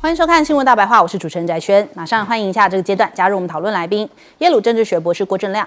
欢迎收看《新闻大白话》，我是主持人翟轩。马上欢迎一下这个阶段加入我们讨论来宾，耶鲁政治学博士郭正亮。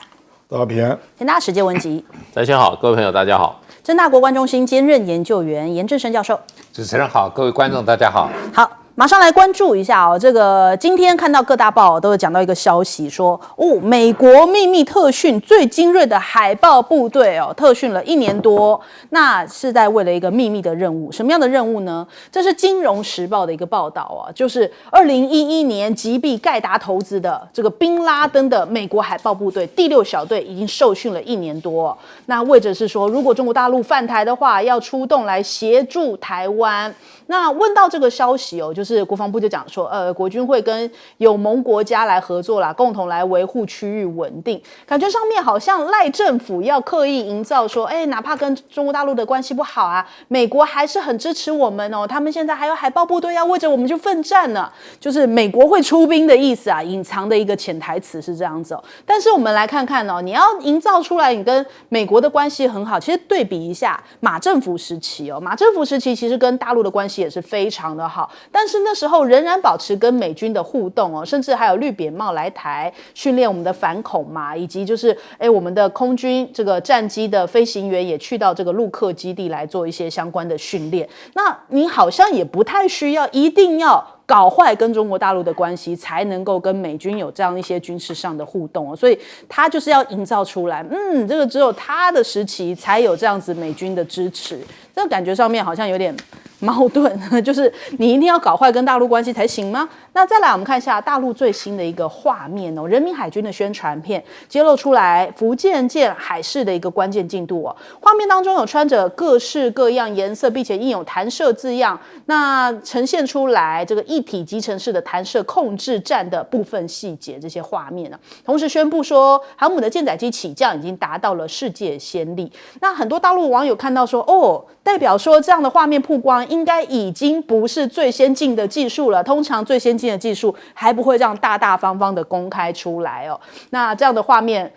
大家平安。田大时界文集。翟轩好，各位朋友大家好。政大国关中心兼任研究员严正声教授。主持人好，各位观众大家好。好。马上来关注一下哦，这个今天看到各大报都有讲到一个消息说，美国秘密特训最精锐的海豹部队特训了1年多，那是在为了一个秘密的任务。什么样的任务呢？这是《金融时报》的一个报道啊，就是2011年击毙盖达投资的这个宾拉登的美国海豹部队第6小队已经受训了1年多，那为着是说，如果中国大陆犯台的话，要出动来协助台湾。那问到这个消息就是国防部就讲说，国军会跟友盟国家来合作啦，共同来维护区域稳定。感觉上面好像赖政府要刻意营造说，哪怕跟中国大陆的关系不好啊，美国还是很支持我们他们现在还有海豹部队要为着我们去奋战呢，就是美国会出兵的意思啊，隐藏的一个潜台词是这样子但是我们来看看你要营造出来你跟美国的关系很好，其实对比一下马政府时期马政府时期其实跟大陆的关系也是非常的好，但是那时候仍然保持跟美军的互动甚至还有绿扁帽来台训练我们的反恐嘛，以及就是我们的空军这个战机的飞行员也去到这个陆客基地来做一些相关的训练。那你好像也不太需要一定要搞坏跟中国大陆的关系才能够跟美军有这样一些军事上的互动所以他就是要营造出来这个只有他的时期才有这样子美军的支持，这个感觉上面好像有点矛盾，就是你一定要搞坏跟大陆关系才行吗？那再来我们看一下大陆最新的一个画面人民海军的宣传片揭露出来福建舰海试的一个关键进度画面当中有穿着各式各样颜色并且印有弹射字样，那呈现出来这个一体集成式的弹射控制站的部分细节这些画面同时宣布说航母的舰载机起降已经达到了世界先例。那很多大陆网友看到说代表说这样的画面曝光应该已经不是最先进的技术了，通常最先进的技术还不会这样大大方方的公开出来那这样的画面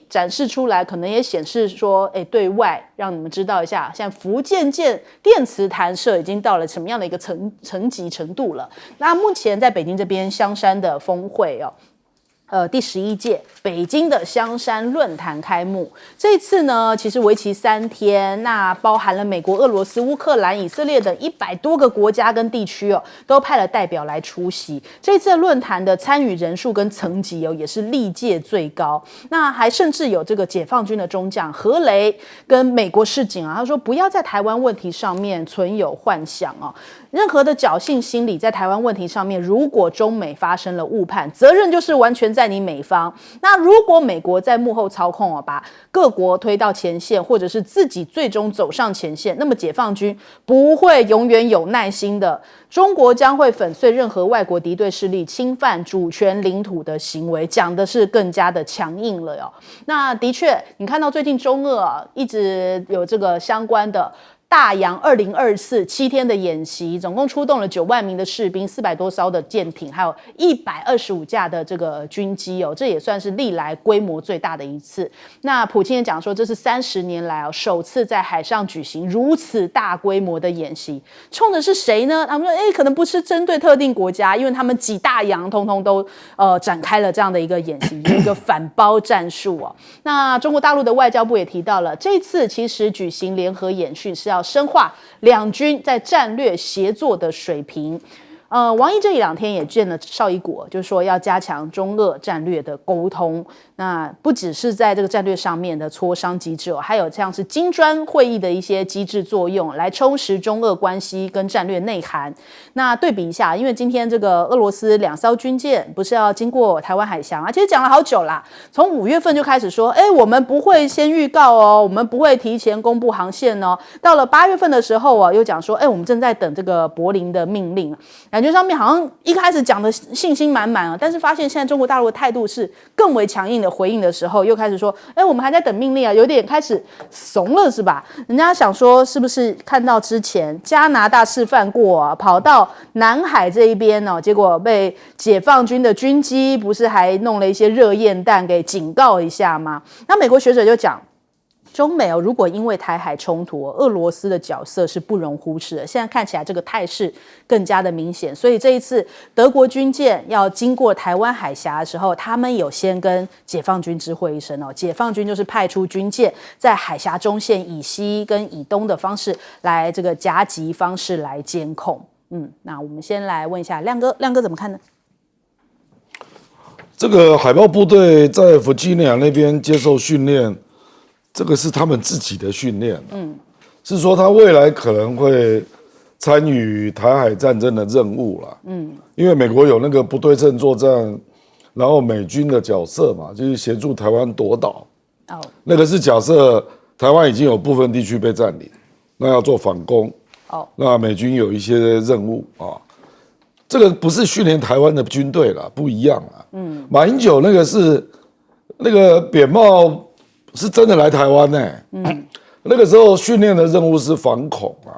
展示出来可能也显示说对外让你们知道一下现在福建舰电磁弹射已经到了什么样的一个层级程度了。那目前在北京这边香山的峰会第11届北京的香山论坛开幕，这次呢其实为期3天，那包含了美国、俄罗斯、乌克兰、以色列等100多个国家跟地区都派了代表来出席。这次的论坛的参与人数跟层级也是历届最高，那还甚至有这个解放军的中将何雷跟美国示警他说不要在台湾问题上面存有幻想任何的侥幸心理在台湾问题上面，如果中美发生了误判，责任就是完全在你美方。那如果美国在幕后操控把各国推到前线，或者是自己最终走上前线，那么解放军不会永远有耐心的，中国将会粉碎任何外国敌对势力侵犯主权领土的行为，讲的是更加的强硬了那的确你看到最近中俄一直有这个相关的大洋2024 7天的演习，总共出动了9万名的士兵，400多艘的舰艇，还有125架的这个军机这也算是历来规模最大的一次。那普京也讲说，这是30年来首次在海上举行如此大规模的演习，冲的是谁呢？他们说，可能不是针对特定国家，因为他们几大洋通通都展开了这样的一个演习，有一个反包战术那中国大陆的外交部也提到了，这次其实举行联合演训是要深化两军在战略协作的水平。王毅这1-2天也见了邵伊国，就是说要加强中俄战略的沟通。那不只是在这个战略上面的磋商机制还有像是金砖会议的一些机制作用，来充实中俄关系跟战略内涵。那对比一下，因为今天这个俄罗斯2艘军舰不是要经过台湾海峡其实讲了好久啦，从5月份就开始说，我们不会先预告我们不会提前公布航线到了8月份的时候又讲说，我们正在等这个柏林的命令。感觉上面好像一开始讲的信心满满但是发现现在中国大陆的态度是更为强硬的回应的时候，又开始说我们还在等命令有点开始怂了是吧？人家想说是不是看到之前加拿大示范过跑到南海这一边结果被解放军的军机不是还弄了一些热焰弹给警告一下吗？那美国学者就讲，中美如果因为台海冲突，俄罗斯的角色是不容忽视的。现在看起来这个态势更加的明显，所以这一次德国军舰要经过台湾海峡的时候，他们有先跟解放军知会一声哦。解放军就是派出军舰在海峡中线以西跟以东的方式来这个夹击方式来监控。那我们先来问一下亮哥，亮哥怎么看呢？这个海豹部队在弗吉尼亚那边接受训练，这个是他们自己的训练，是说他未来可能会参与台海战争的任务啦，因为美国有那个不对称作战，然后美军的角色嘛，就是协助台湾夺岛，那个是假设台湾已经有部分地区被占领，那要做反攻，那美军有一些任务啊。这个不是训练台湾的军队啦，不一样啦。马英九那个是那个扁帽是真的来台湾呢。那个时候训练的任务是反恐啊，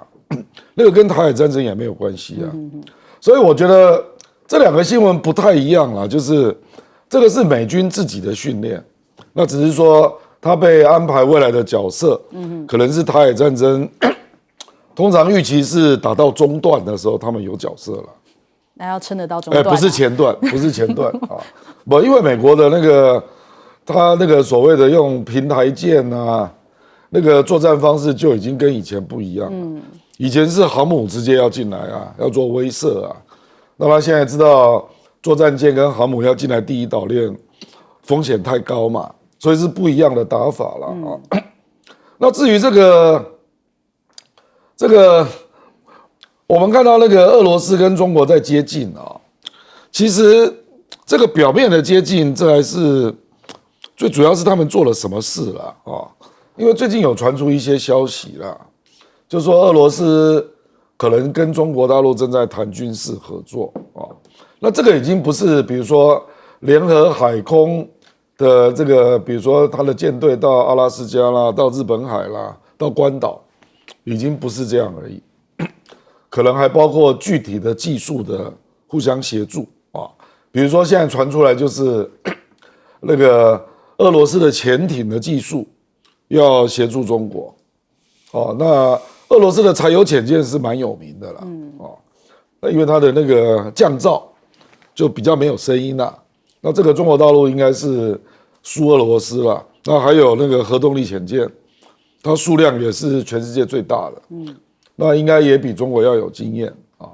那个跟台海战争也没有关系啊。所以我觉得这两个新闻不太一样啦，就是这个是美军自己的训练，那只是说他被安排未来的角色，可能是台海战争，通常预期是打到中段的时候，他们有角色了。那要撑得到中段，不是前段，不是前段啊，不，因为美国的那个他那个所谓的用平台舰啊，那个作战方式就已经跟以前不一样了。以前是航母直接要进来啊，要做威慑啊，那他现在知道作战舰跟航母要进来第一岛链，风险太高嘛，所以是不一样的打法了啊。那至于这个。我们看到那个俄罗斯跟中国在接近啊，其实这个表面的接近，这还是最主要是他们做了什么事了啊？因为最近有传出一些消息啦，就说俄罗斯可能跟中国大陆正在谈军事合作啊。那这个已经不是比如说联合海空的这个，比如说他的舰队到阿拉斯加啦，到日本海啦，到关岛，已经不是这样而已。可能还包括具体的技术的互相协助啊，比如说现在传出来就是那个俄罗斯的潜艇的技术要协助中国，那俄罗斯的柴油潜舰是蛮有名的啦，那因为它的那个降噪就比较没有声音啦，那这个中国大陆应该是输俄罗斯啦，那还有那个核动力潜舰，它数量也是全世界最大的，那应该也比中国要有经验啊。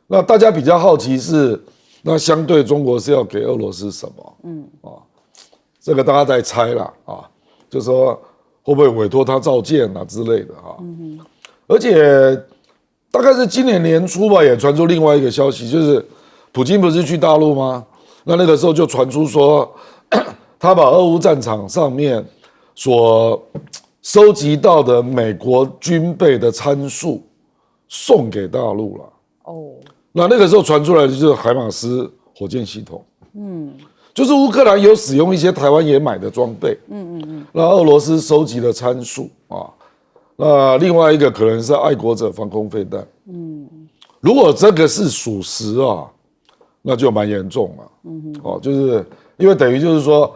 那大家比较好奇是，那相对中国是要给俄罗斯什么？这个大家在猜啦啊，就说会不会委托他造舰啊之类的啊。而且大概是今年年初吧，也传出另外一个消息，就是普京不是去大陆吗？那个时候就传出说，他把俄乌战场上面所收集到的美国军备的参数送给大陆了。那个时候传出来的就是海马斯火箭系统。就是乌克兰有使用一些台湾也买的装备。那俄罗斯收集了参数啊。那另外一个可能是爱国者防空飞弹。如果这个是属实啊，那就蛮严重了。就是因为等于就是说，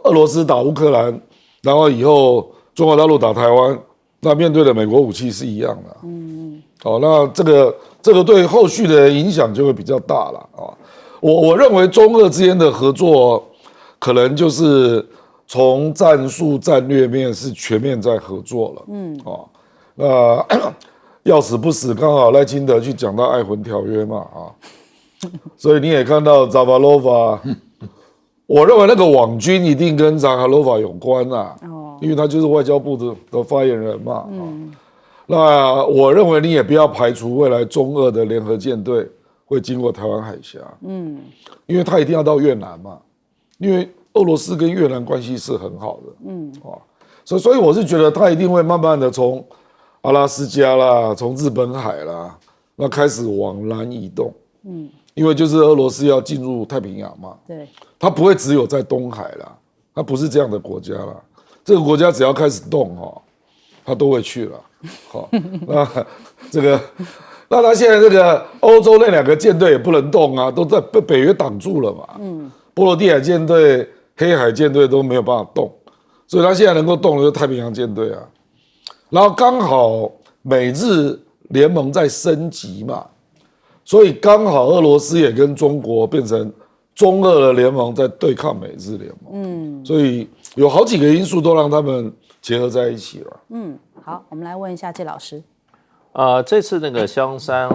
俄罗斯打乌克兰，然后以后中国大陆打台湾，那面对的美国武器是一样的。那这个对后续的影响就会比较大了啊。我认为中俄之间的合作，可能就是从战术战略面是全面在合作了。那要死不死，刚好赖清德去讲到爱魂条约嘛所以你也看到扎巴罗夫，我认为那个网军一定跟扎哈罗夫有关因为他就是外交部的发言人嘛。那我认为你也不要排除未来中俄的联合舰队会经过台湾海峡。因为他一定要到越南嘛，因为俄罗斯跟越南关系是很好的。所以我是觉得他一定会慢慢的从阿拉斯加啦，从日本海啦，那开始往南移动。因为就是俄罗斯要进入太平洋嘛。对，它不会只有在东海啦，它不是这样的国家啦。这个国家只要开始动它都会去了。那这个，那他现在这个欧洲那两个舰队也不能动啊，都在被北约挡住了嘛。波罗的海舰队、黑海舰队都没有办法动，所以他现在能够动的就是太平洋舰队啊。然后刚好美日联盟在升级嘛，所以刚好俄罗斯也跟中国变成中俄的联盟在对抗美日联盟。所以有好几个因素都让他们结合在一起了。好，我们来问一下谢老师。这次那个香山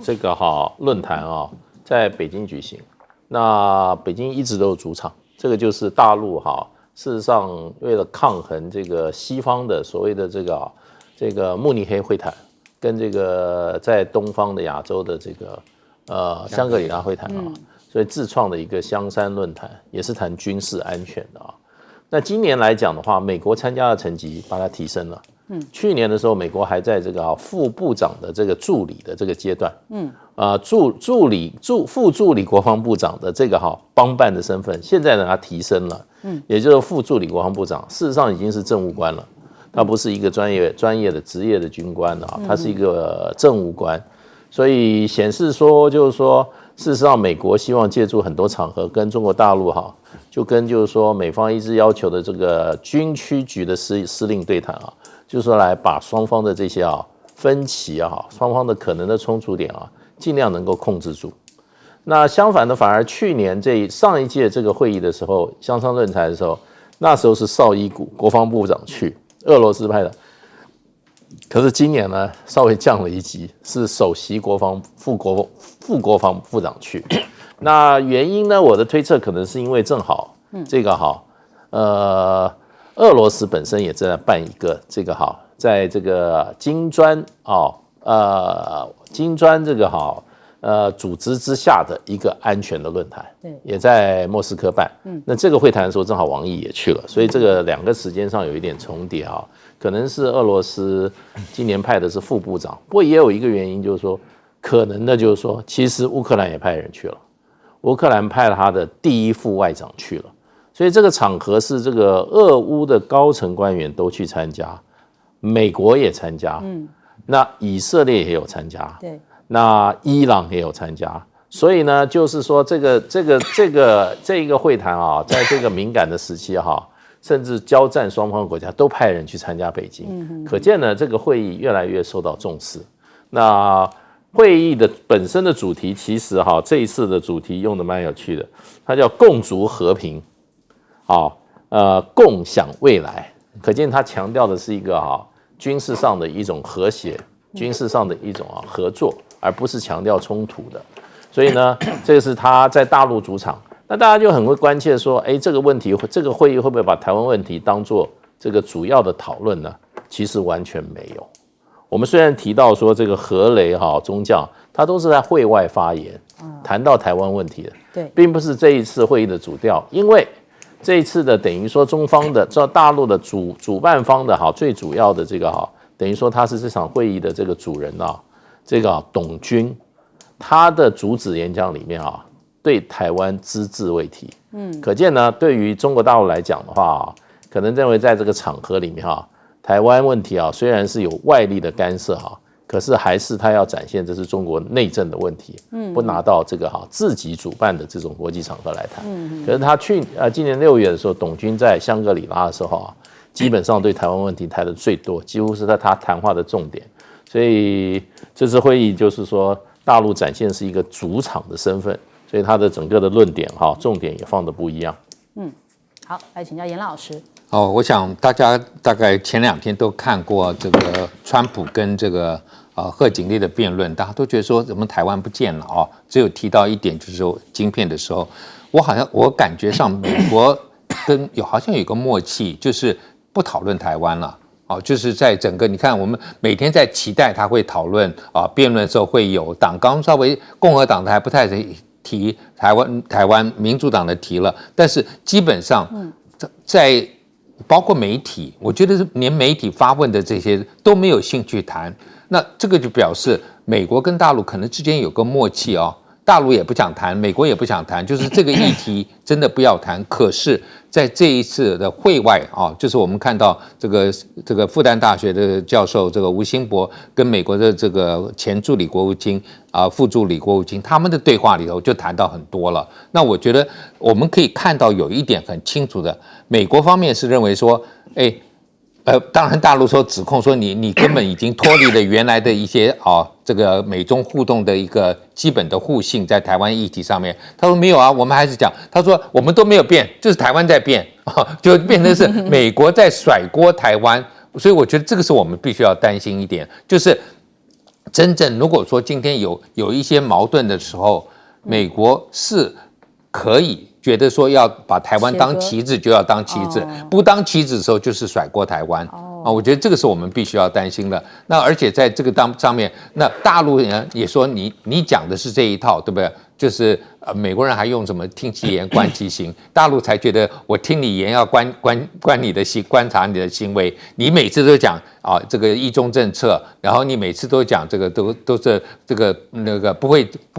这个论坛啊，在北京举行。那北京一直都有主场，这个就是大陆事实上为了抗衡这个西方的所谓的这个慕尼黑会谈，跟这个在东方的亚洲的这个香格里拉会谈所以自创的一个香山论坛，也是谈军事安全的那今年来讲的话，美国参加的层级把它提升了。去年的时候，美国还在这个副部长的这个助理的这个阶段，副助理国防部长的这个帮办的身份，现在呢他提升了，也就是副助理国防部长，事实上已经是政务官了，他不是一个专业的职业的军官了，他是一个政务官，所以显示说就是说，事实上美国希望借助很多场合跟中国大陆就跟就是说美方一直要求的这个军区局的司令对谈就是说来把双方的这些分歧双方的可能的冲突点尽量能够控制住。那相反的，反而去年上一届这个会议的时候，香山论坛的时候，那时候是绍伊古国防部长去，俄罗斯派的。可是今年呢，稍微降了一级，是首席副国防部长去。那原因呢，我的推测可能是因为正好这个俄罗斯本身也正在办一个这个在这个金砖这个组织之下的一个安全的论坛，也在莫斯科办。那这个会谈的时候，正好王毅也去了，所以这个两个时间上有一点重叠可能是俄罗斯今年派的是副部长，不过也有一个原因，就是说可能的就是说，其实乌克兰也派人去了，乌克兰派了他的第一副外长去了。所以这个场合是这个俄乌的高层官员都去参加，美国也参加，那以色列也有参加，对，那伊朗也有参加，所以呢，就是说这一个会谈在这个敏感的时期甚至交战双方的国家都派人去参加北京，可见呢，这个会议越来越受到重视。那会议的本身的主题，其实这一次的主题用的蛮有趣的，它叫共筑和平。共享未来，可见他强调的是一个军事上的一种和谐，军事上的一种合作，而不是强调冲突的。所以呢，这个是他在大陆主场，那大家就很会关切说，这个问题，这个会议会不会把台湾问题当作这个主要的讨论呢？其实完全没有。我们虽然提到说这个何雷中将，他都是在会外发言，谈到台湾问题的，对，并不是这一次会议的主调，因为这一次的等于说中方的大陆的主办方的最主要的这个等于说他是这场会议的这个主人这个董军，他的主旨演讲里面对台湾只字未提，可见呢，对于中国大陆来讲的话可能认为在这个场合里面台湾问题虽然是有外力的干涉可是还是他要展现这是中国内政的问题，不拿到这个自己主办的这种国际场合来谈。可是他今年6月的时候，董军在香格里拉的时候基本上对台湾问题谈的最多，几乎是他谈话的重点。所以这次会议就是说，大陆展现是一个主场的身份，所以他的整个的论点重点也放的不一样。好，来请教严老师。我想大家大概前2天都看过这个川普跟这个贺锦丽的辩论，大家都觉得说怎么台湾不见了只有提到一点，就是说晶片的时候，我感觉上美国跟好像有个默契，就是不讨论台湾了。就是在整个你看，我们每天在期待他会讨论辩论的时候会有党纲，稍微共和党的还不太提台湾，民主党的提了，但是基本上在包括媒体，我觉得是连媒体发问的这些都没有兴趣谈，那这个就表示美国跟大陆可能之间有个默契大陆也不想谈，美国也不想谈，就是这个议题真的不要谈。可是，在这一次的会外啊，就是我们看到这个复旦大学的教授这个吴兴博跟美国的这个前助理国务卿副助理国务卿他们的对话里头就谈到很多了。那我觉得我们可以看到有一点很清楚的，美国方面是认为说，当然大陆说指控说你根本已经脱离了原来的一些这个美中互动的一个基本的互信，在台湾议题上面，他说没有啊，我们还是讲，他说我们都没有变，就是台湾在变，就变成是美国在甩锅台湾，所以我觉得这个是我们必须要担心一点，就是真正如果说今天有一些矛盾的时候，美国是可以觉得说要把台湾当棋子就要当棋子，不当棋子的时候就是甩锅台湾。我觉得这个是我们必须要担心的。那而且在这个上面，那大陆人也说你讲的是这一套，对不对？就是美国人还用什么听其言观其行，大陆才觉得我听你言要观你的行，观察你的行为。你每次都讲这个一中政策，然后你每次都讲这个都是这个那个不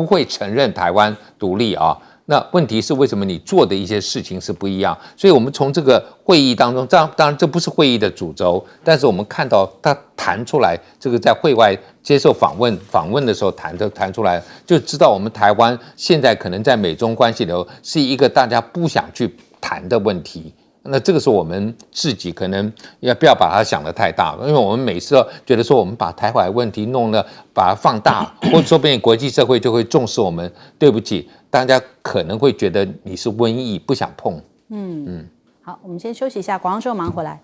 会承认台湾独立啊。那问题是为什么你做的一些事情是不一样？所以我们从这个会议当中，当然这不是会议的主轴，但是我们看到他谈出来，这个在会外接受访问的时候谈出来，就知道我们台湾现在可能在美中关系里头是一个大家不想去谈的问题。那这个是我们自己可能不要把它想得太大了，因为我们每次都觉得说我们把台海问题弄了，把它放大，或者说不定国际社会就会重视我们。对不起，大家可能会觉得你是瘟疫，不想碰。好，我们先休息一下，广告之后马上回来。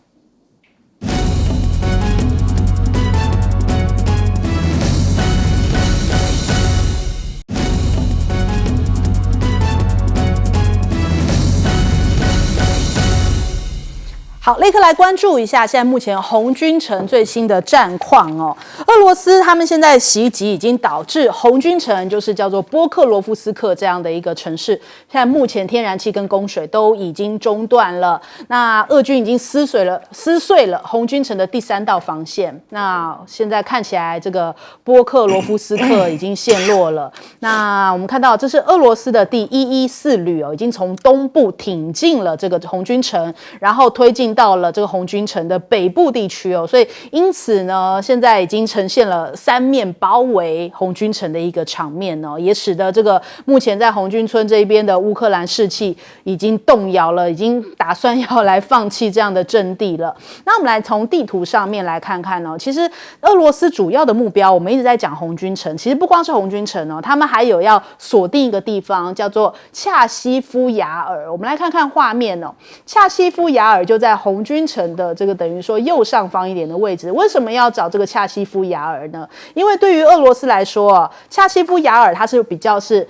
好，立刻来关注一下现在目前红军城最新的战况哦。俄罗斯他们现在袭击已经导致红军城，就是叫做波克罗夫斯克这样的一个城市，现在目前天然气跟供水都已经中断了。那俄军已经撕碎了红军城的第3道防线。那现在看起来这个波克罗夫斯克已经陷落了。那我们看到这是俄罗斯的第114旅已经从东部挺进了这个红军城，然后推进到了这个红军城的北部地区所以因此呢，现在已经呈现了3面包围红军城的一个场面也使得这个目前在红军村这边的乌克兰士气已经动摇了，已经打算要来放弃这样的阵地了。那我们来从地图上面来看看其实俄罗斯主要的目标，我们一直在讲红军城，其实不光是红军城他们还有要锁定一个地方叫做恰西夫雅尔。我们来看看画面恰西夫雅尔就在红军城的这个等于说右上方一点的位置。为什么要找这个恰西夫雅尔呢？因为对于俄罗斯来说恰西夫雅尔它是比较是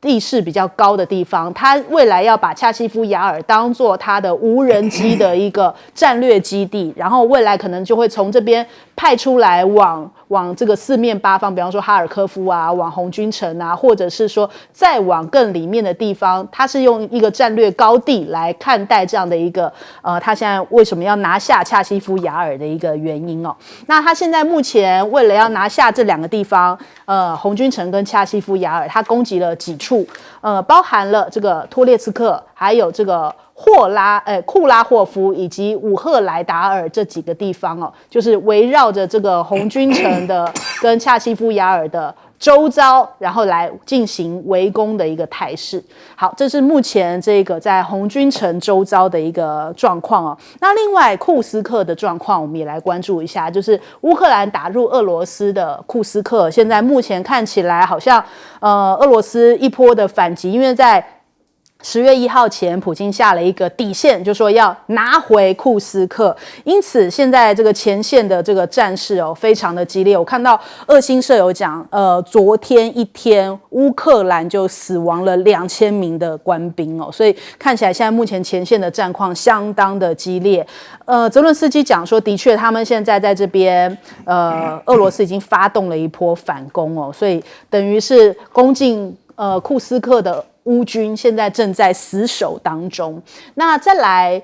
地势比较高的地方，他未来要把恰西夫雅尔当作他的无人机的一个战略基地，然后未来可能就会从这边派出来往这个4面8方，比方说哈尔科夫往红军城或者是说再往更里面的地方，他是用一个战略高地来看待这样的一个他现在为什么要拿下恰西夫雅尔的一个原因那他现在目前为了要拿下这2个地方，红军城跟恰西夫雅尔，他攻击了几处，包含了这个托列茨克，还有这个库拉霍夫以及乌赫莱达尔这几个地方就是围绕着这个红军城的跟恰西夫雅尔的周遭，然后来进行围攻的一个态势。好，这是目前这个在红军城周遭的一个状况那另外库斯克的状况，我们也来关注一下，就是乌克兰打入俄罗斯的库斯克，现在目前看起来好像俄罗斯一波的反击，因为在10月1号前，普京下了一个底线，就说要拿回库斯克，因此现在这个前线的这个战事非常的激烈。我看到俄新社有讲，昨天一天乌克兰就死亡了2000名的官兵所以看起来现在目前前线的战况相当的激烈。泽伦斯基讲说，的确他们现在在这边，俄罗斯已经发动了一波反攻所以等于是攻进库斯克的乌军现在正在死守当中。那再来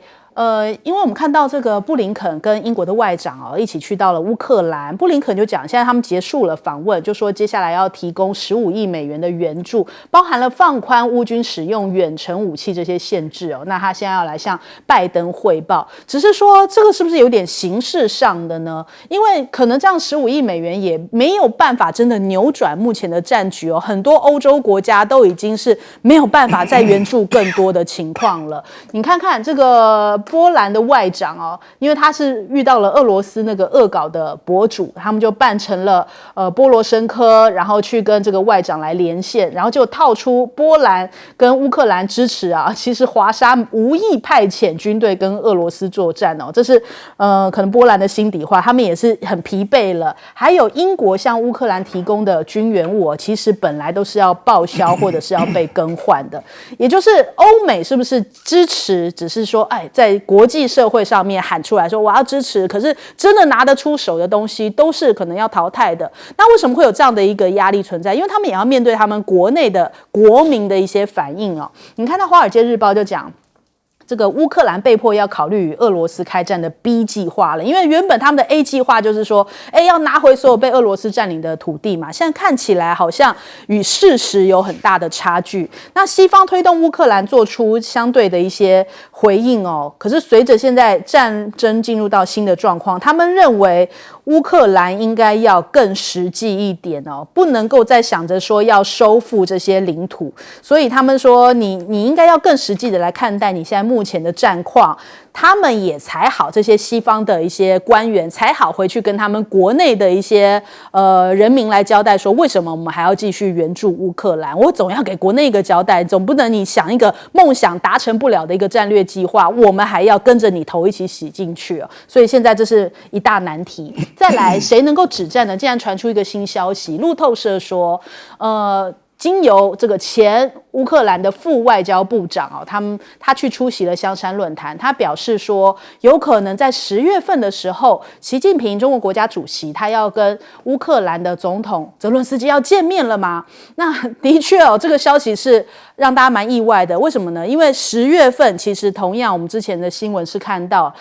因为我们看到这个布林肯跟英国的外长一起去到了乌克兰，布林肯就讲，现在他们结束了访问，就说接下来要提供15亿美元的援助，包含了放宽乌军使用远程武器这些限制那他现在要来向拜登汇报，只是说这个是不是有点形式上的呢？因为可能这样15亿美元也没有办法真的扭转目前的战局很多欧洲国家都已经是没有办法再援助更多的情况了。你看看这个波兰的外长因为他是遇到了俄罗斯那个恶搞的博主，他们就扮成了波罗申科，然后去跟这个外长来连线，然后就套出波兰跟乌克兰支持其实华沙无意派遣军队跟俄罗斯作战这是可能波兰的心底话，他们也是很疲惫了。还有英国向乌克兰提供的军援物其实本来都是要报销或者是要被更换的，也就是欧美是不是支持，只是说在国际社会上面喊出来说我要支持，可是真的拿得出手的东西都是可能要淘汰的。那为什么会有这样的一个压力存在？因为他们也要面对他们国内的国民的一些反应你看到《华尔街日报》就讲，这个乌克兰被迫要考虑与俄罗斯开战的 B 计划了，因为原本他们的 A 计划就是说，要拿回所有被俄罗斯占领的土地嘛，现在看起来好像与事实有很大的差距。那西方推动乌克兰做出相对的一些回应可是随着现在战争进入到新的状况，他们认为乌克兰应该要更实际一点不能够再想着说要收复这些领土，所以他们说你应该要更实际的来看待你现在目前的战况。他们也才好，这些西方的一些官员才好回去跟他们国内的一些人民来交代说，为什么我们还要继续援助乌克兰？我总要给国内一个交代，总不能你想一个梦想达成不了的一个战略计划，我们还要跟着你头一起洗进去所以现在这是一大难题。再来，谁能够止战呢？竟然传出一个新消息，路透社说，经由这个前乌克兰的副外交部长他去出席了香山论坛，他表示说，有可能在10月份的时候，习近平中国国家主席他要跟乌克兰的总统泽伦斯基要见面了吗？那的确这个消息是让大家蛮意外的。为什么呢？因为10月份其实同样我们之前的新闻是看到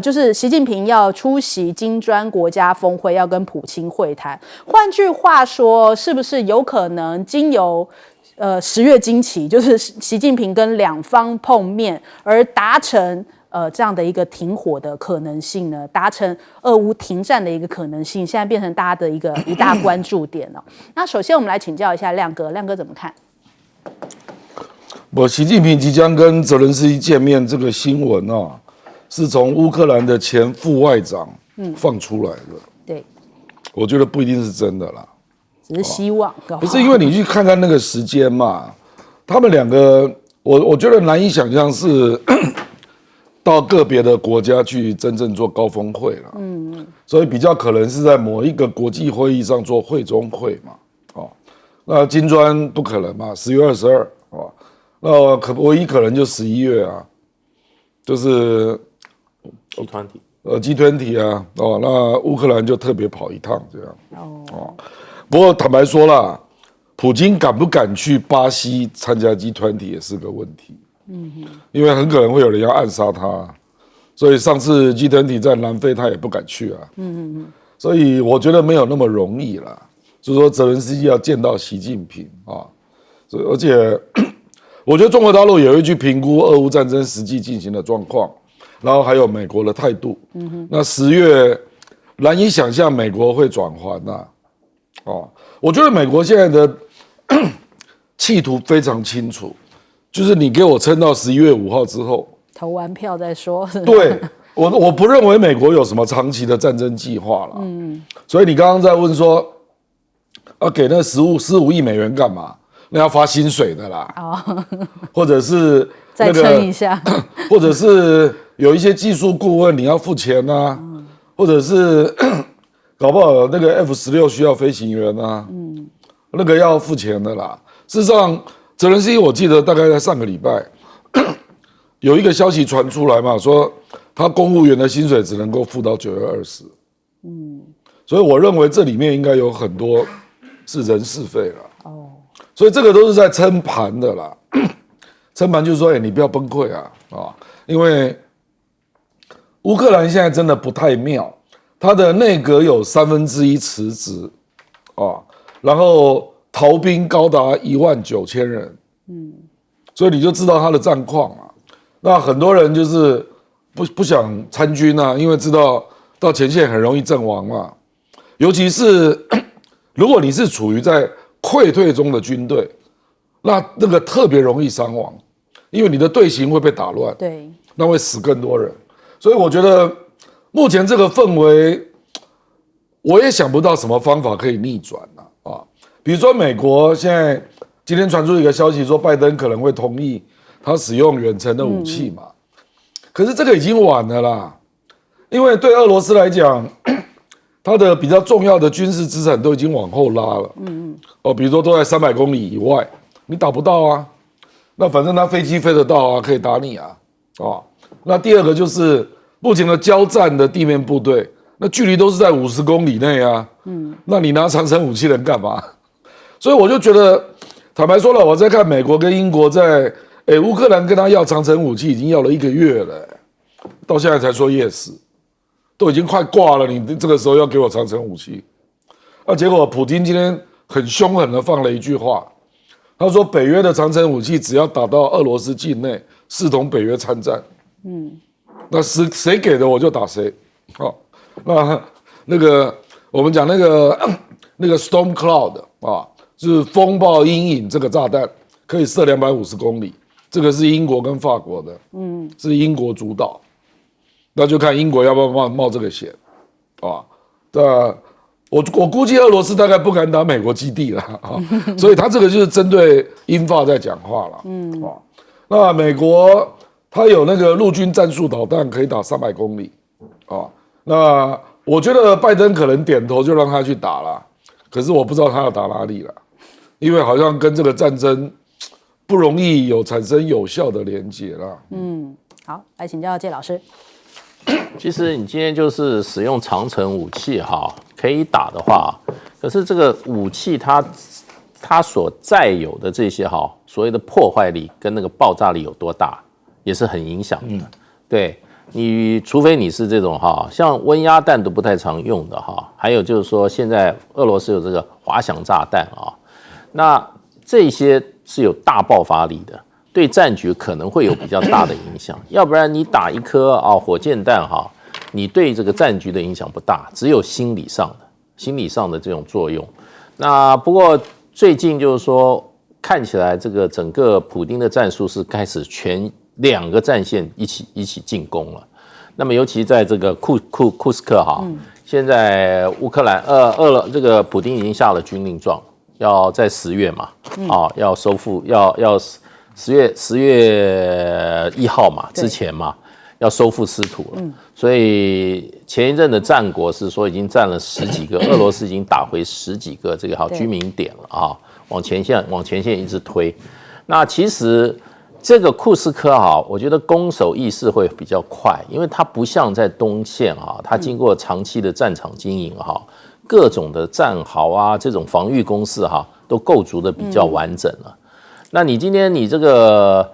就是习近平要出席金砖国家峰会，要跟普京会谈。换句话说，是不是有可能经由10月惊奇，就是习近平跟两方碰面而达成这样的一个停火的可能性呢？达成俄乌停战的一个可能性，现在变成大家的一大关注点那首先我们来请教一下亮哥，亮哥怎么看？习近平即将跟泽伦斯基见面这个新闻是从乌克兰的前副外长放出来的。对，我觉得不一定是真的啦。只是希望，不是因为你去看看那个时间嘛，他们两个，我觉得难以想象是到个别的国家去真正做高峰会了，所以比较可能是在某一个国际会议上做会中会嘛，那金砖不可能嘛，10月22，那唯一可能就11月就是G20那乌克兰就特别跑一趟这样，不过坦白说啦，普京敢不敢去巴西参加G20也是个问题，因为很可能会有人要暗杀他，所以上次G20在南非他也不敢去所以我觉得没有那么容易啦，就是说泽连斯基要见到习近平而且我觉得中国大陆也会去评估俄乌战争实际进行的状况，然后还有美国的态度，那10月难以想象美国会转圜我觉得美国现在的企图非常清楚，就是你给我撑到11月5号之后，投完票再说。对，我不认为美国有什么长期的战争计划了。所以你刚刚在问说，给那15亿美元干嘛？那要发薪水的啦，或者是再撑一下，或者是有一些技术顾问你要付钱或者是。搞不好那个 F-16需要飞行员那个要付钱的啦。事实上，泽连斯基我记得大概在上个礼拜有一个消息传出来嘛，说他公务员的薪水只能够付到9月20。所以我认为这里面应该有很多是人事费了。所以这个都是在撑盘的啦。撑盘就是说，你不要崩溃因为乌克兰现在真的不太妙，他的内阁有1/3辞职啊，然后逃兵高达19000人，所以你就知道他的战况啊。那很多人就是不想参军啊，因为知道到前线很容易阵亡嘛。尤其是如果你是处于在溃退中的军队，那个特别容易伤亡，因为你的队形会被打乱，对，那会死更多人。所以我觉得目前这个氛围，我也想不到什么方法可以逆转啊。比如说美国现在今天传出一个消息说，拜登可能会同意他使用远程的武器嘛，可是这个已经晚了啦，因为对俄罗斯来讲，它的比较重要的军事资产都已经往后拉了，比如说都在300公里以外，你打不到啊，那反正他飞机飞得到啊，可以打你啊，那第二个就是目前的交战的地面部队，那距离都是在50公里内啊，那你拿长程武器能干嘛？所以我就觉得，坦白说了，我在看美国跟英国在，乌克兰跟他要长程武器已经要了1个月了，到现在才说 yes， 都已经快挂了，你这个时候要给我长程武器，结果普丁今天很凶狠的放了一句话，他说北约的长程武器只要打到俄罗斯境内，视同北约参战。那谁给的我就打谁。那个我们讲那个 Storm Cloud 就是风暴阴影这个炸弹可以射250公里，这个是英国跟法国的，是英国主导，那就看英国要不要冒这个险我估计俄罗斯大概不敢打美国基地了所以他这个就是针对英法在讲话了，那美国他有那个陆军战术导弹可以打300公里那我觉得拜登可能点头就让他去打了，可是我不知道他要打哪里了，因为好像跟这个战争不容易有产生有效的连结了。好，来请教介老师。其实你今天就是使用长程武器可以打的话，可是这个武器它所载有的这些所谓的破坏力跟那个爆炸力有多大，也是很影响的。对，你除非你是这种像温压弹都不太常用的还有就是说现在俄罗斯有这个滑翔炸弹那这些是有大爆发力的，对战局可能会有比较大的影响。要不然你打一颗火箭弹你对这个战局的影响不大，只有心理上的这种作用。那不过最近就是说，看起来这个整个普丁的战术是开始2个战线一起进攻了。那么尤其在这个库斯克现在乌克兰这个普丁已经下了军令状，要在10月嘛要收复，要10月1号嘛之前嘛要收复失土了。所以前一阵的战果是说已经占了10几个，俄罗斯已经打回10几个这个居民点了往前线一直推。那其实这个库斯科我觉得攻守意识会比较快，因为它不像在东线它经过长期的战场经营各种的战壕这种防御工事都构筑的比较完整了。那你今天你这个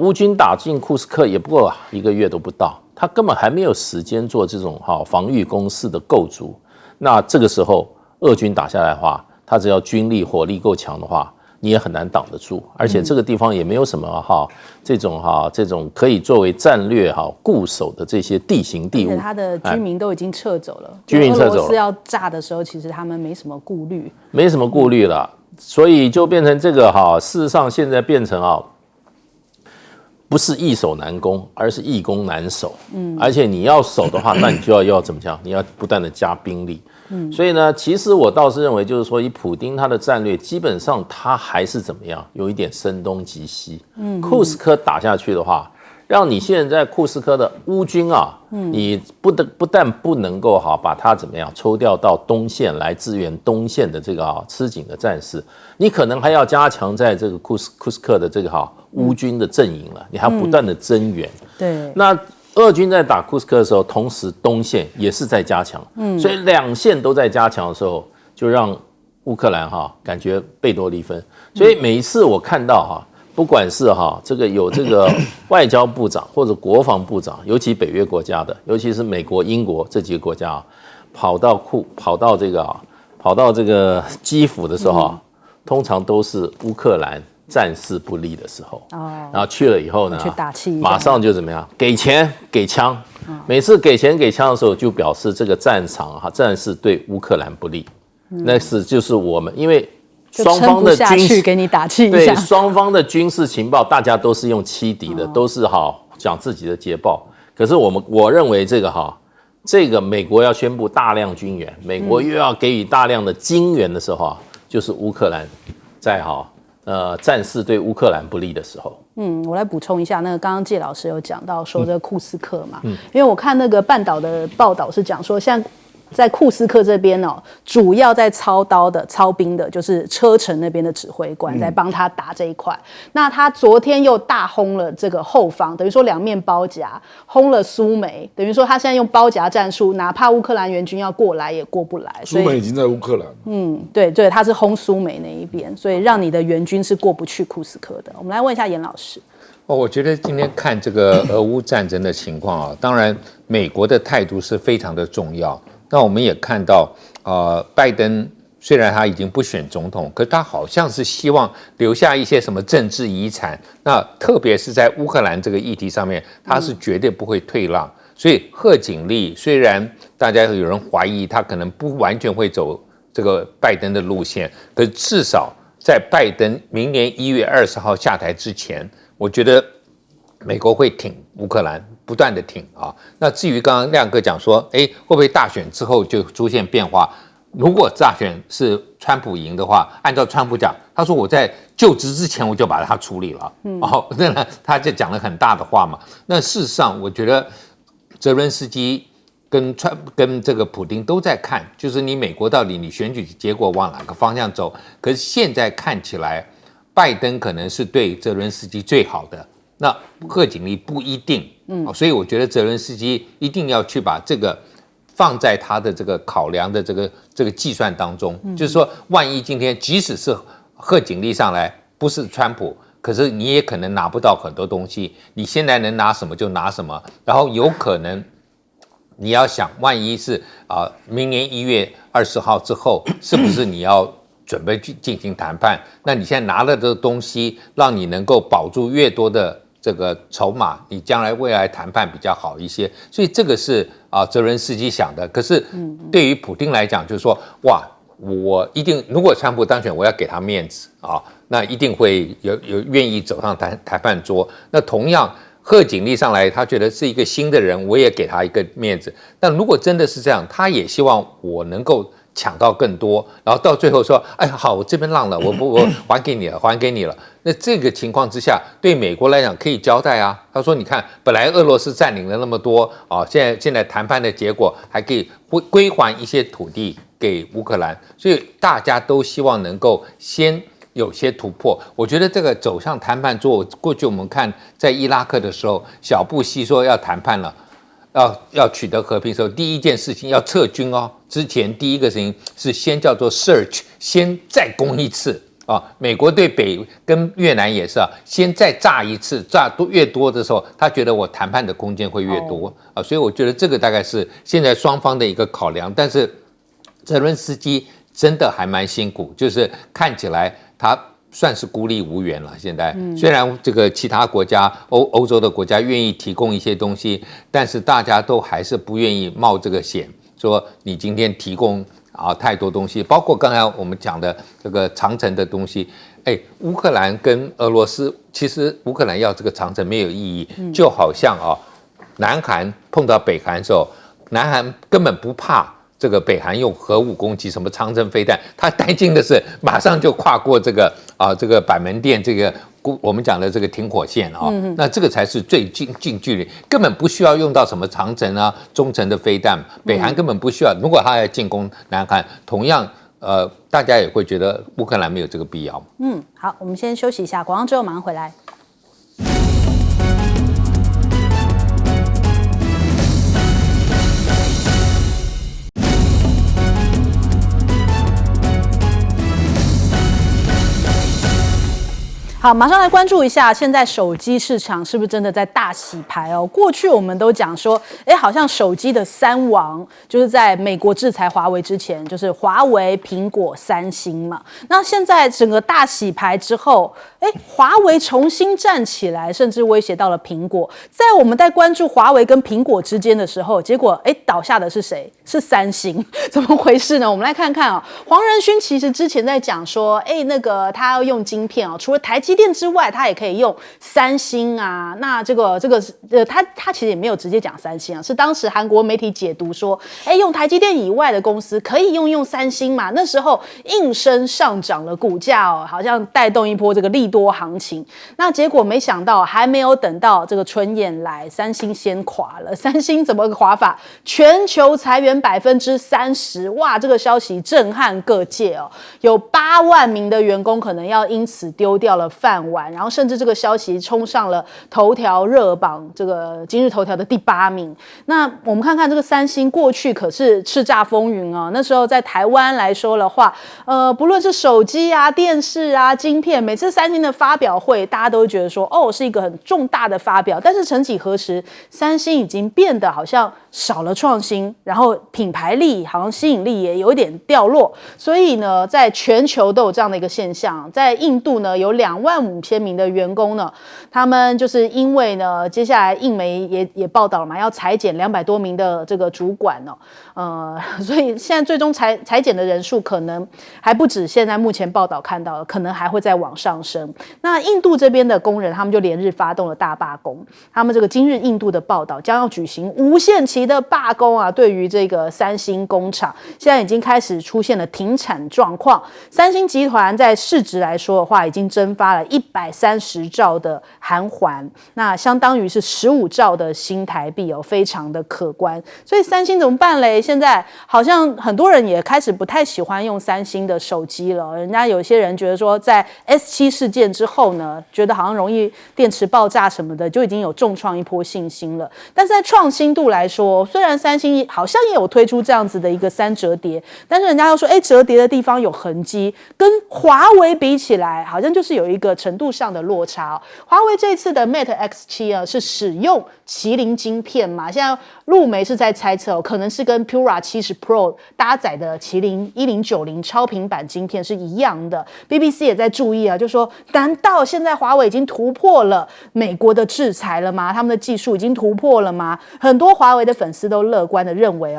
乌军打进库斯克也不过1个月都不到，他根本还没有时间做这种防御工事的构筑。那这个时候俄军打下来的话，他只要军力火力够强的话，你也很难挡得住。而且这个地方也没有什么这种可以作为战略固守的这些地形地物。而且他的居民都已经撤走了，居民撤走了。俄罗斯要炸的时候，其实他们没什么顾虑，了。所以就变成这个事实上现在变成不是易守难攻，而是易攻难守。而且你要守的话，那你就要怎么讲？你要不断的加兵力。所以呢，其实我倒是认为，就是说，以普丁他的战略，基本上他还是怎么样，有一点声东击西。库斯科打下去的话，让你现在库斯科的乌军你不但不能够把它怎么样抽调到东线来支援东线的这个吃紧的战事，你可能还要加强在这个库斯科的这个乌军的阵营了，你还要不断的增援。对，那俄军在打库斯科的时候，同时东线也是在加强，所以2线都在加强的时候，就让乌克兰感觉贝多利分。所以每一次我看到不管是这个有这个外交部长或者国防部长，尤其北约国家的，尤其是美国、英国这几个国家跑到这个基辅的时候通常都是乌克兰战事不利的时候，然后去了以后呢，去打气，马上就怎么样，给钱给枪，每次给钱给枪的时候，就表示这个战场战事对乌克兰不利，那就是我们因为。双方的军事给你打气一对下，双方的军事情报，大家都是用欺敌的，都是讲自己的捷报。可是我认为这个美国要宣布大量军援，美国又要给予大量的金援的时候就是乌克兰在战事对乌克兰不利的时候。我来补充一下，那个刚刚介老师有讲到说这个库斯克嘛，因为我看那个半岛的报道是讲说，像在库斯克这边主要在操兵的就是车臣那边的指挥官在帮他打这一块。那他昨天又大轰了这个后方，等于说两面包夹，轰了苏梅，等于说他现在用包夹战术，哪怕乌克兰援军要过来也过不来。苏梅已经在乌克兰。对，他是轰苏梅那一边，所以让你的援军是过不去库斯克的。我们来问一下严老师。我觉得今天看这个俄乌战争的情况当然美国的态度是非常的重要。那我们也看到，拜登虽然他已经不选总统，可他好像是希望留下一些什么政治遗产。那特别是在乌克兰这个议题上面，他是绝对不会退让。所以贺锦丽虽然大家有人怀疑他可能不完全会走这个拜登的路线，可至少在拜登明年1月20号下台之前，我觉得美国会挺乌克兰，不断的挺那至于刚刚亮哥讲说，会不会大选之后就出现变化？如果大选是川普赢的话，按照川普讲，他说我在就职之前我就把他处理了，那他就讲了很大的话嘛。那事实上，我觉得泽伦斯基跟这个普丁都在看，就是你美国到底你选举结果往哪个方向走？可是现在看起来，拜登可能是对泽伦斯基最好的。那贺锦丽不一定，所以我觉得泽伦斯基一定要去把这个放在他的这个考量的这个计算当中，就是说，万一今天即使是贺锦丽上来不是川普，可是你也可能拿不到很多东西，你现在能拿什么就拿什么，然后有可能你要想，万一是明年1月20号之后，是不是你要准备去进行谈判？那你现在拿了这个东西，让你能够保住越多的这个筹码，你将来未来谈判比较好一些。所以这个是泽伦斯基想的。可是对于普丁来讲，就是说，哇，我一定如果川普当选，我要给他面子那一定会有愿意走上谈判桌。那同样，贺锦丽上来，他觉得是一个新的人，我也给他一个面子。但如果真的是这样，他也希望我能够抢到更多，然后到最后说，好，我这边让了，我还给你了，还给你了。那这个情况之下，对美国来讲可以交代啊。他说，你看，本来俄罗斯占领了那么多现在谈判的结果还可以归还一些土地给乌克兰，所以大家都希望能够先有些突破。我觉得这个走向谈判桌，过去我们看在伊拉克的时候，小布希说要谈判了。要取得和平的时候，第一件事情要撤军之前第一个事情是先叫做 search， 先再攻一次美国对跟越南也是先再炸一次，炸越多的时候，他觉得我谈判的空间会越多所以我觉得这个大概是现在双方的一个考量。但是泽伦斯基真的还蛮辛苦，就是看起来他算是孤立无援了。现在虽然这个其他国家欧洲的国家愿意提供一些东西，但是大家都还是不愿意冒这个险，说你今天提供太多东西，包括刚才我们讲的这个长城的东西。乌克兰跟俄罗斯，其实乌克兰要这个长城没有意义，就好像南韩碰到北韩的时候，南韩根本不怕这个北韩用核武攻击，什么长城飞弹，他担心的是马上就跨过这个板门店这个我们讲的这个停火线那这个才是最近距离，根本不需要用到什么长城中程的飞弹，北韩根本不需要。如果他要进攻南韩，同样大家也会觉得乌克兰没有这个必要。好，我们先休息一下，广告之后马上回来。好，马上来关注一下，现在手机市场是不是真的在大洗牌哦？过去我们都讲说，好像手机的三王就是在美国制裁华为之前，就是华为、苹果、三星嘛。那现在整个大洗牌之后，华为重新站起来，甚至威胁到了苹果。在我们在关注华为跟苹果之间的时候，结果倒下的是谁？是三星，怎么回事呢？我们来看看黄仁勋其实之前在讲说，那个他要用晶片除了台积电之外，他也可以用三星啊。那他其实也没有直接讲三星啊，是当时韩国媒体解读说，用台积电以外的公司可以用三星嘛。那时候应声上涨了股价好像带动一波这个利多行情。那结果没想到还没有等到这个春燕来，三星先垮了。三星怎么个垮法？全球裁员30%，哇！这个消息震撼各界有8万名的员工可能要因此丢掉了饭碗，然后甚至这个消息冲上了头条热榜，这个今日头条的第8名。那我们看看这个三星过去可是叱咤风云那时候在台湾来说的话，不论是手机啊、电视啊、晶片，每次三星的发表会，大家都觉得说是一个很重大的发表。但是曾几何时，三星已经变得好像少了创新，然后品牌力好像吸引力也有一点掉落。所以呢，在全球都有这样的一个现象。在印度呢，有25000名的员工呢，他们就是因为呢，接下来印媒也报道了嘛，要裁减200多名的这个主管所以现在最终裁减的人数可能还不止现在目前报道看到的，可能还会再往上升。那印度这边的工人，他们就连日发动了大罢工。他们这个今日印度的报道将要举行无限期的罢工对于这个三星工厂，现在已经开始出现了停产状况。三星集团在市值来说的话，已经蒸发了130兆的韩元，那相当于是15兆的新台币非常的可观。所以三星怎么办嘞？现在好像很多人也开始不太喜欢用三星的手机了。人家有些人觉得说，在 S7 事件之后呢，觉得好像容易电池爆炸什么的，就已经有重创一波信心了。但是在创新度来说，虽然三星好像也有推出这样子的一个3折叠，但是人家又说，折叠的地方有痕迹，跟华为比起来，好像就是有一个程度上的落差。华为这次的 Mate X7是使用麒麟晶片嘛？现在陆媒是在猜测可能是跟 Pura 70 Pro 搭载的麒麟1090超频版晶片是一样的。BBC 也在注意就说难道现在华为已经突破了美国的制裁了吗？他们的技术已经突破了吗？很多华为的粉丝都乐观的认为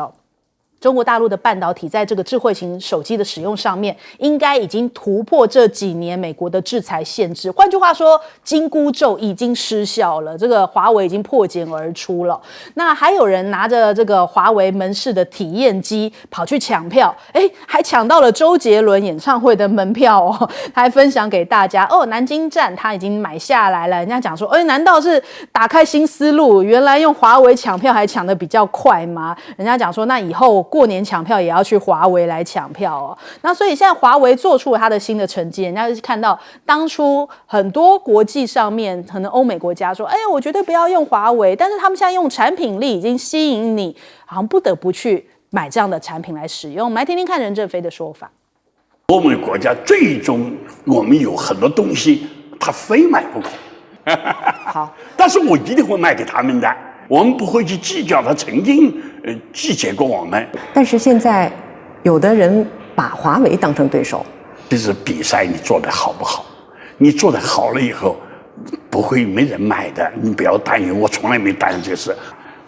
中国大陆的半导体在这个智慧型手机的使用上面，应该已经突破这几年美国的制裁限制。换句话说，紧箍咒已经失效了，这个华为已经破茧而出了。那还有人拿着这个华为门市的体验机跑去抢票，还抢到了周杰伦演唱会的门票他还分享给大家南京站他已经买下来了。人家讲说，难道是打开新思路？原来用华为抢票还抢得比较快吗？人家讲说，那以后过年抢票也要去华为来抢票那所以现在华为做出了它的新的成绩，人家就是看到当初很多国际上面可能欧美国家说，我绝对不要用华为，但是他们现在用产品力已经吸引你，好像不得不去买这样的产品来使用。我们来听听看任正非的说法。我们国家最终我们有很多东西他非买不可好，但是我一定会卖给他们的，我们不会去计较他曾经拒绝过我们。但是现在有的人把华为当成对手。这是比赛你做得好不好，你做得好了以后不会没人买的，你不要担忧，我从来没担心这个事。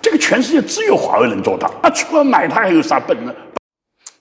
这个全世界只有华为能做到，除了买它还有啥本呢？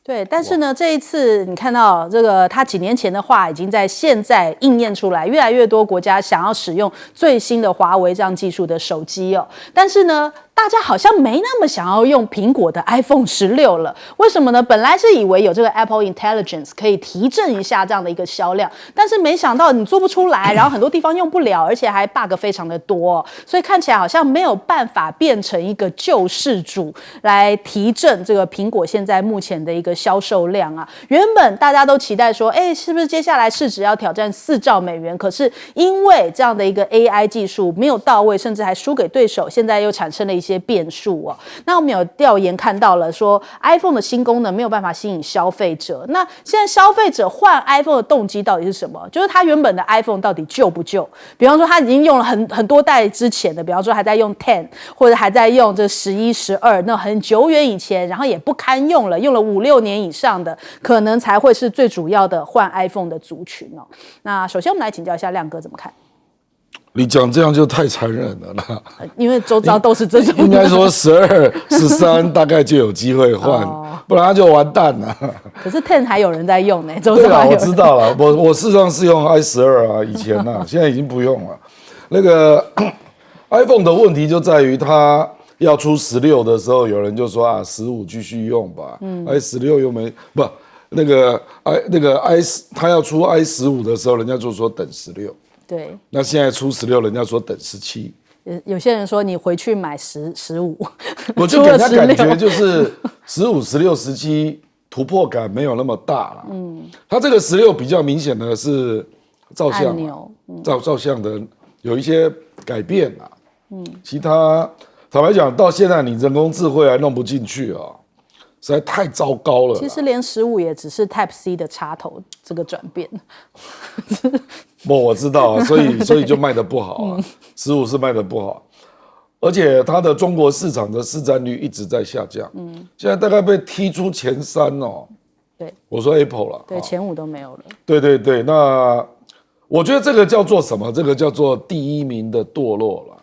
对，但是呢，这一次你看到这个，他几年前的话已经在现在应验出来，越来越多国家想要使用最新的华为这样技术的手机但是呢，大家好像没那么想要用苹果的 iPhone 16了。为什么呢？本来是以为有这个 Apple Intelligence 可以提振一下这样的一个销量，但是没想到你做不出来，然后很多地方用不了，而且还 bug 非常的多所以看起来好像没有办法变成一个救世主来提振这个苹果现在目前的一个销售量原本大家都期待说，是不是接下来市值要挑战4兆美元？可是因为这样的一个 AI 技术没有到位，甚至还输给对手，现在又产生了一些些变数哦。那我们有调研看到了说 ，iPhone 的新功能没有办法吸引消费者。那现在消费者换 iPhone 的动机到底是什么？就是他原本的 iPhone 到底旧不旧？比方说他已经用了很多代之前的，比方说还在用 10， 或者还在用这11、12，那很久远以前，然后也不堪用了，用了5、6年以上的，可能才会是最主要的换 iPhone 的族群哦。那首先我们来请教一下亮哥怎么看？你讲这样就太残忍了啦，因为周遭都是这种，应该说12、13大概就有机会换，不然他就完蛋了。可是 10 还有人在用呢，周对啦，遭还有人我知道了，我事实上是用 i12啊，以前啊，现在已经不用了。那个 iPhone 的问题就在于它要出16的时候，有人就说啊，15继续用吧，i16又没不那个 i 它要出 i15的时候，人家就说等16。对，那现在出16，人家说等17。有些人说你回去买15，我就给他感觉就是15、16、17突破感没有那么大了。它这个16比较明显的是照相按钮，照相的有一些改变啦。其他坦白讲，到现在你人工智慧还弄不进去啊，实在太糟糕了。其实连15也只是 Type C 的插头这个转变。我知道啊，所以就卖得不好啊，15是卖得不好，而且它的中国市场的市占率一直在下降，现在大概被踢出前3哦。对，我说 Apple 了，对，前5都没有了。对，那我觉得这个叫做什么？这个叫做第一名的堕落了，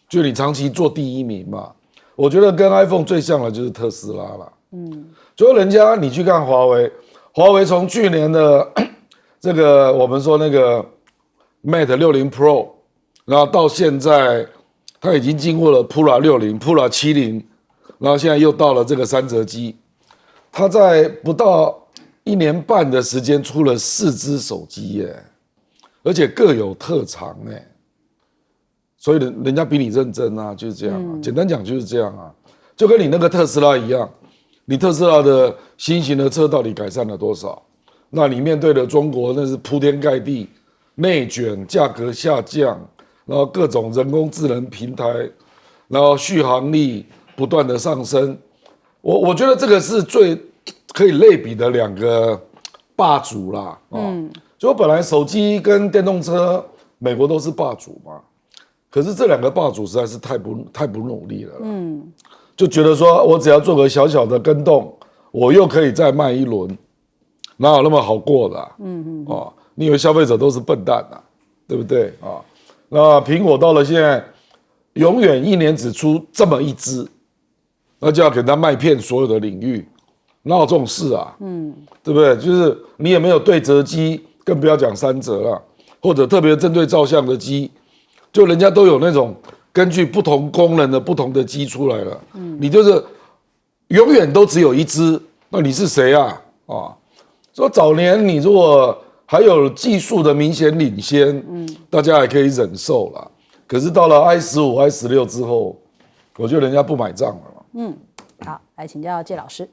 就你长期做第一名嘛。我觉得跟 iPhone 最像的就是特斯拉了，就人家你去看华为从去年的这个我们说那个 Mate 60 Pro， 然后到现在，它已经经过了 Pro 60、Pro 70，然后现在又到了这个3折机，它在不到1年半的时间出了4只手机耶，而且各有特长哎，所以人家比你认真啊，就是这样啊，简单讲就是这样啊，就跟你那个特斯拉一样，你特斯拉的新型的车到底改善了多少？那你面对的中国那是铺天盖地，内卷、价格下降，然后各种人工智能平台，然后续航力不断的上升。我觉得这个是最可以类比的2个霸主啦。就本来手机跟电动车，美国都是霸主嘛，可是这2个霸主实在是太不努力了。就觉得说我只要做个小小的更动，我又可以再卖一轮。哪有那么好过的啊？你以为消费者都是笨蛋啊？对不对啊？那苹果到了现在，永远1年只出这么一支，那就要给他卖遍所有的领域，哪有这种事啊？对不对？就是你也没有对折机，更不要讲3折了，或者特别针对照相的机，就人家都有那种根据不同功能的不同的机出来了，你就是永远都只有一支，那你是谁啊？说早年你如果还有技术的明显领先，大家还可以忍受啦。可是到了 i15、i16 之后，我觉得人家不买账了。好，来请教介老师。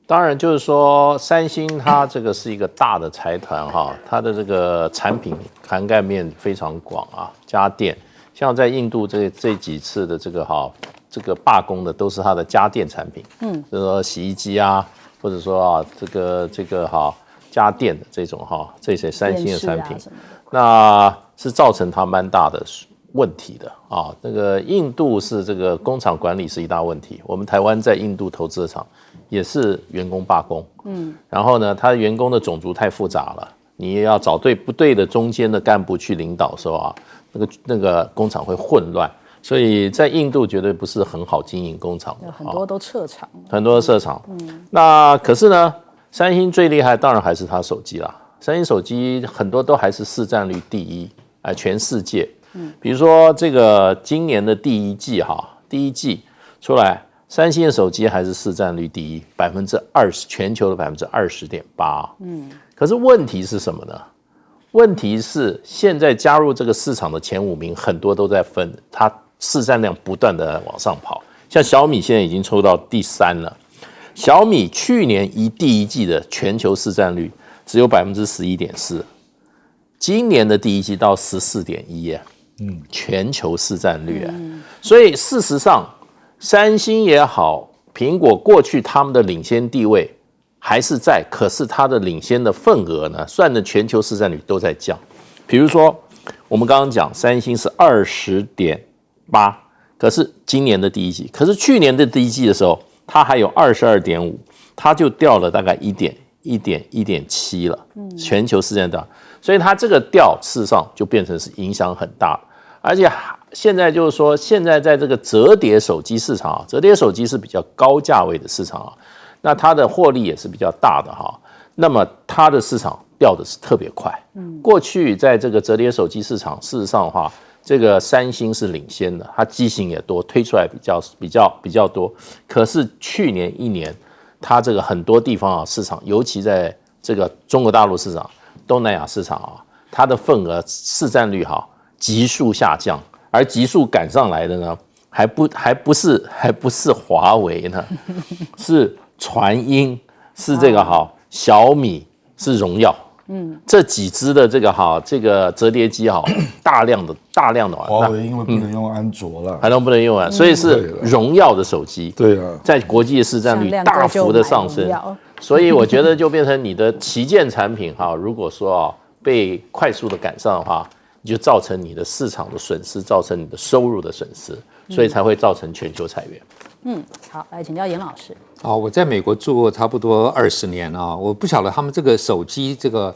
当然，就是说三星它这个是一个大的财团哈，它的这个产品涵盖面非常广啊，家电，像在印度这几次的这个罢工的都是它的家电产品，就是说洗衣机啊。或者说这个家电的这种这些三星的产品，那是造成它蛮大的问题的啊。那个印度是这个工厂管理是一大问题，我们台湾在印度投资的厂也是员工罢工，然后呢，他员工的种族太复杂了，你也要找对不对的中间的干部去领导的时候啊，那个工厂会混乱。所以在印度绝对不是很好经营工厂的，很多都撤厂了，很多都撤厂。那可是呢，三星最厉害当然还是它手机啦。三星手机很多都还是市占率第一，全世界。比如说这个今年的第一季出来，三星的手机还是市占率第一，20%，全球的20.8%。可是问题是什么呢？问题是现在加入这个市场的前5名，很多都在分它。市占量不断的往上跑，像小米现在已经抽到第3了。小米去年第一季的全球市占率只有11.4%，今年的第一季到14.1%，全球市占率所以事实上，三星也好，苹果过去他们的领先地位还是在，可是它的领先的份额呢，算的全球市占率都在降。比如说，我们刚刚讲三星是20.8%，可是今年的第一季，可是去年的第一季的时候，它还有22.5%，它就掉了大概1.7了，全球市占掉，所以它这个掉事实上就变成是影响很大，而且现在就是说，现在在这个折叠手机市场啊，折叠手机是比较高价位的市场啊，那它的获利也是比较大的哈，那么它的市场掉的是特别快。过去在这个折叠手机市场，事实上的话，这个三星是领先的，它机型也多，推出来比较多。可是去年一年，它这个很多地方啊市场，尤其在这个中国大陆市场、东南亚市场啊，它的份额市占率哈急速下降，而急速赶上来的呢，还不是华为呢，是传音，是这个小米，是荣耀。这几支的这个折叠机大量的华为因为不能用安卓了，还能不能用啊？所以是荣耀的手机，对啊，在国际的市占率大幅的上升，所以我觉得就变成你的旗舰产品如果说被快速的赶上的话，你就造成你的市场的损失，造成你的收入的损失，所以才会造成全球裁员。好，来请教严老师。我在美国住过差不多20年啊，我不晓得他们这个手机这个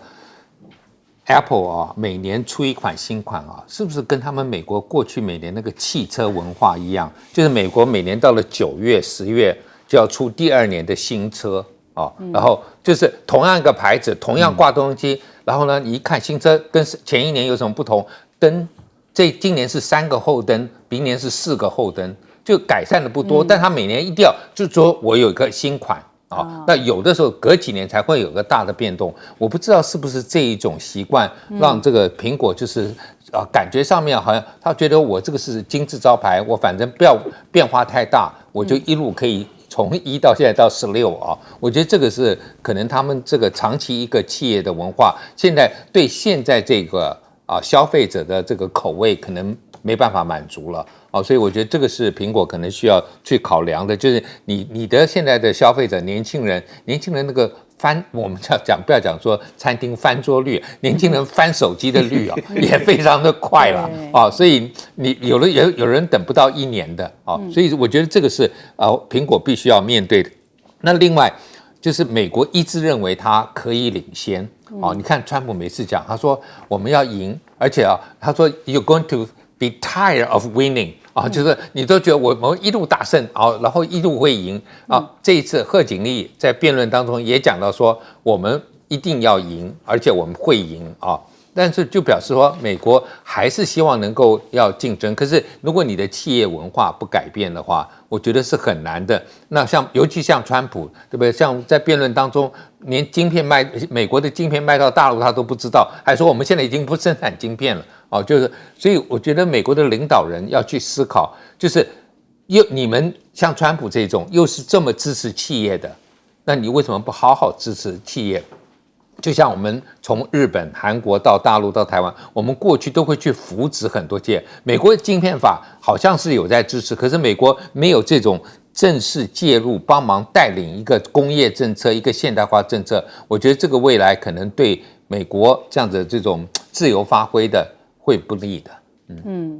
Apple 每年出一款新款是不是跟他们美国过去每年那个汽车文化一样？就是美国每年到了9月、10月就要出第2年的新车然后就是同样一个牌子，同样挂东西，然后呢，你一看新车跟前一年有什么不同？灯，今年是3个后灯，明年是4个后灯。就改善的不多，但他每年一定要就说我有一个新款那有的时候隔几年才会有个大的变动。我不知道是不是这一种习惯让这个苹果就是感觉上面好像他觉得我这个是金字招牌，我反正不要变化太大，我就一路可以从1到现在到16我觉得这个是可能他们这个长期一个企业的文化，现在对现在这个消费者的这个口味可能没办法满足了所以我觉得这个是苹果可能需要去考量的，就是你的现在的消费者年轻人那个我们不要讲说餐厅翻桌率，年轻人翻手机的率也非常的快了所以你有人等不到1年的所以我觉得这个是苹果必须要面对的。那另外就是美国一直认为它可以领先你看川普每次讲，他说我们要赢，而且他说 you're going to be tired of winning就是你都觉得我们一路大胜然后一路会赢这一次贺锦丽在辩论当中也讲到说，我们一定要赢，而且我们会赢但是就表示说美国还是希望能够要竞争，可是如果你的企业文化不改变的话，我觉得是很难的。那尤其像川普，对不对？像在辩论当中，连美国的晶片卖到大陆他都不知道，还说我们现在已经不生产晶片了就是所以我觉得美国的领导人要去思考，就是你们像川普这种又是这么支持企业的，那你为什么不好好支持企业？就像我们从日本、韩国到大陆到台湾，我们过去都会去扶植很多企业。美国的晶片法好像是有在支持，可是美国没有这种正式介入帮忙带领一个工业政策、一个现代化政策。我觉得这个未来可能对美国这样子这种自由发挥的会不利的。